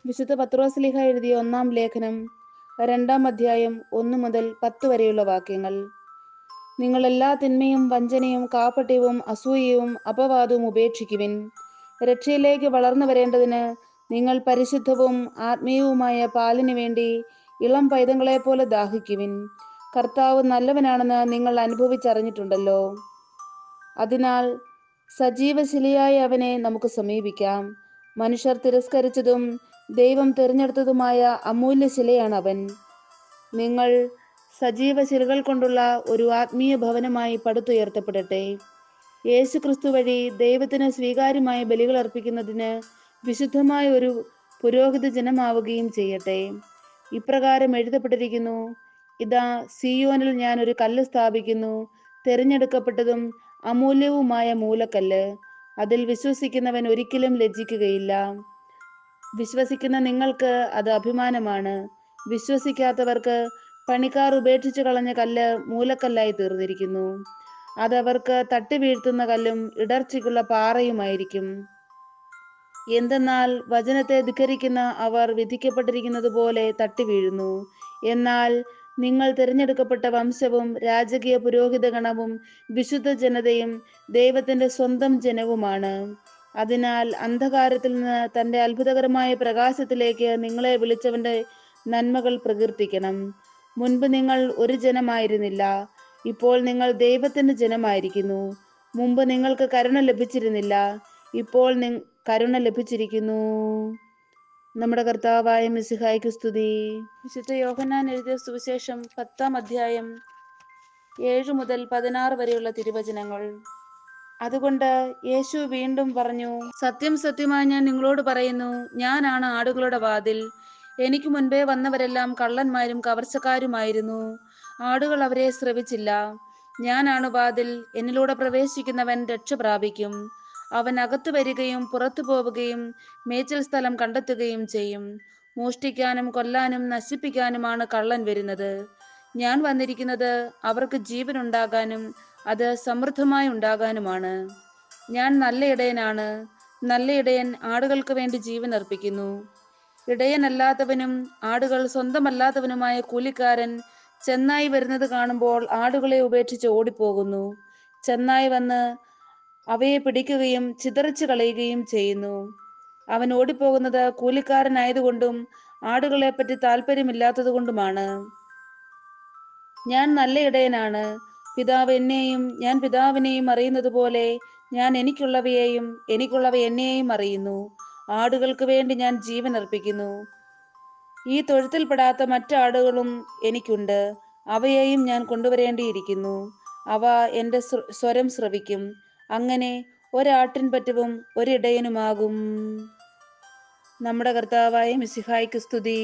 വിശുദ്ധ പത്രോസ്ലീഹ എഴുതിയ 1-ാം ലേഖനം 2-ാം അധ്യായം 1 മുതൽ 10 വരെയുള്ള വാക്യങ്ങൾ. നിങ്ങൾ എല്ലാ തിന്മയും വഞ്ചനയും കാപട്യവും അസൂയയും അപവാദവും ഉപേക്ഷിക്കുവിൻ. രക്ഷയിലേക്ക് വളർന്നു വരേണ്ടതിന് നിങ്ങൾ പരിശുദ്ധവും ആത്മീയവുമായ പാലിനു വേണ്ടി ഇളം പൈതങ്ങളെ പോലെ ദാഹിക്കുവിൻ. കർത്താവ് നല്ലവനാണെന്ന് നിങ്ങൾ അനുഭവിച്ചറിഞ്ഞിട്ടുണ്ടല്ലോ. അതിനാൽ സജീവശിലയായ അവനെ നമുക്ക് സമീപിക്കാം. മനുഷ്യർ തിരസ്കരിച്ചതും ദൈവം തിരഞ്ഞെടുത്തതുമായ അമൂല്യ ശിലയാണ് അവൻ. നിങ്ങൾ സജീവ ശിലകൾ കൊണ്ടുള്ള ഒരു ആത്മീയ ഭവനമായി പടുത്തുയർത്തപ്പെടട്ടെ. യേശു ക്രിസ്തു വഴി ദൈവത്തിന് സ്വീകാര്യമായ ബലികൾ അർപ്പിക്കുന്നതിന് വിശുദ്ധമായ ഒരു പുരോഹിത ജനമാവുകയും ചെയ്യട്ടെ. ഇപ്രകാരം എഴുതപ്പെട്ടിരിക്കുന്നു: ഇതാ, സിയോനിൽ ഞാൻ ഒരു കല്ല് സ്ഥാപിക്കുന്നു, തിരഞ്ഞെടുക്കപ്പെട്ടതും അമൂല്യവുമായ മൂലക്കല്ല്. അതിൽ വിശ്വസിക്കുന്നവൻ ഒരിക്കലും ലജ്ജിക്കുകയില്ല. വിശ്വസിക്കുന്ന നിങ്ങൾക്ക് അത് അഭിമാനമാണ്. വിശ്വസിക്കാത്തവർക്ക് പണിക്കാർ ഉപേക്ഷിച്ചു കളഞ്ഞ കല്ല് മൂലക്കല്ലായി തീർന്നിരിക്കുന്നു. അതവർക്ക് തട്ടി വീഴ്ത്തുന്ന കല്ലും ഇടർച്ചയ്ക്കുള്ള പാറയുമായിരിക്കും. എന്തെന്നാൽ വചനത്തെ ധിക്കരിക്കുന്ന അവർ വിധിക്കപ്പെട്ടിരിക്കുന്നത് പോലെ തട്ടി വീഴുന്നു. എന്നാൽ നിങ്ങൾ തിരഞ്ഞെടുക്കപ്പെട്ട വംശവും രാജകീയ പുരോഹിത ഗണവും വിശുദ്ധ ജനതയും ദൈവത്തിന്റെ സ്വന്തം ജനവുമാണ്. അതിനാൽ അന്ധകാരത്തിൽ നിന്ന് തന്റെ അത്ഭുതകരമായ പ്രകാശത്തിലേക്ക് നിങ്ങളെ വിളിച്ചവന്റെ നന്മകൾ പ്രകീർത്തിക്കണം. മുൻപ് നിങ്ങൾ ഒരു ജനമായിരുന്നില്ല, ഇപ്പോൾ നിങ്ങൾ ദൈവത്തിന്റെ ജനമായിരിക്കുന്നു. മുമ്പ് നിങ്ങൾക്ക് കരുണ ലഭിച്ചിരുന്നില്ല, ഇപ്പോൾ കരുണ ലഭിച്ചിരിക്കുന്നു. നമ്മുടെ കർത്താവായ മിശിഹായ്ക്ക് സ്തുതി. വിശുദ്ധ യോഹന്നാൻ എഴുതിയ സുവിശേഷം 10-ാം അധ്യായം 7 മുതൽ 16 വരെയുള്ള തിരുവചനങ്ങൾ. അതുകൊണ്ട് യേശു വീണ്ടും പറഞ്ഞു: സത്യം സത്യമായി ഞാൻ നിങ്ങളോട് പറയുന്നു, ഞാനാണ് ആടുകളുടെ വാതിൽ. എനിക്ക് മുൻപേ വന്നവരെല്ലാം കള്ളന്മാരും കവർച്ചക്കാരുമായിരുന്നു. ആടുകൾ അവരെ ശ്രവിച്ചില്ല. ഞാനാണ് വാതിൽ. എന്നിലൂടെ പ്രവേശിക്കുന്നവൻ രക്ഷ പ്രാപിക്കും. അവൻ അകത്തു വരികയും പുറത്തു പോവുകയും മേച്ചിൽ സ്ഥലം കണ്ടെത്തുകയും ചെയ്യും. മോഷ്ടിക്കാനും കൊല്ലാനും നശിപ്പിക്കാനുമാണ് കള്ളൻ വരുന്നത്. ഞാൻ വന്നിരിക്കുന്നത് അവർക്ക് ജീവൻ ഉണ്ടാകാനും അത് സമൃദ്ധമായി ഉണ്ടാകാനുമാണ്. ഞാൻ നല്ല ഇടയനാണ്. നല്ല ഇടയൻ ആടുകൾക്ക് വേണ്ടി ജീവൻ അർപ്പിക്കുന്നു. ഇടയനല്ലാത്തവനും ആടുകൾ സ്വന്തമല്ലാത്തവനുമായ കൂലിക്കാരൻ ചെന്നായി വരുന്നത് കാണുമ്പോൾ ആടുകളെ ഉപേക്ഷിച്ച് ഓടിപ്പോകുന്നു. ചെന്നായി വന്ന് അവയെ പിടിക്കുകയും ചിതറിച്ചു കളയുകയും ചെയ്യുന്നു. അവൻ ഓടിപ്പോകുന്നത് കൂലിക്കാരനായതുകൊണ്ടും ആടുകളെപ്പറ്റി താല്പര്യമില്ലാത്തതുകൊണ്ടുമാണ്. ഞാൻ നല്ല ഇടയനാണ്. പിതാവ് എന്നെയും ഞാൻ പിതാവിനെയും അറിയുന്നത് പോലെ ഞാൻ എനിക്കുള്ളവയെയും എനിക്കുള്ളവ എന്നെയും അറിയുന്നു. ആടുകൾക്ക് വേണ്ടി ഞാൻ ജീവൻ അർപ്പിക്കുന്നു. ഈ തൊഴുത്തിൽപ്പെടാത്ത മറ്റാടുകളും എനിക്കുണ്ട്. അവയെയും ഞാൻ കൊണ്ടുവരേണ്ടിയിരിക്കുന്നു. അവ എൻ്റെ സ്വരം ശ്രവിക്കും. അങ്ങനെ ഒരാട്ടിൻപറ്റവും ഒരിടയനുമാകും. നമ്മുടെ കർത്താവായ മിശിഹായ്ക്ക് സ്തുതി.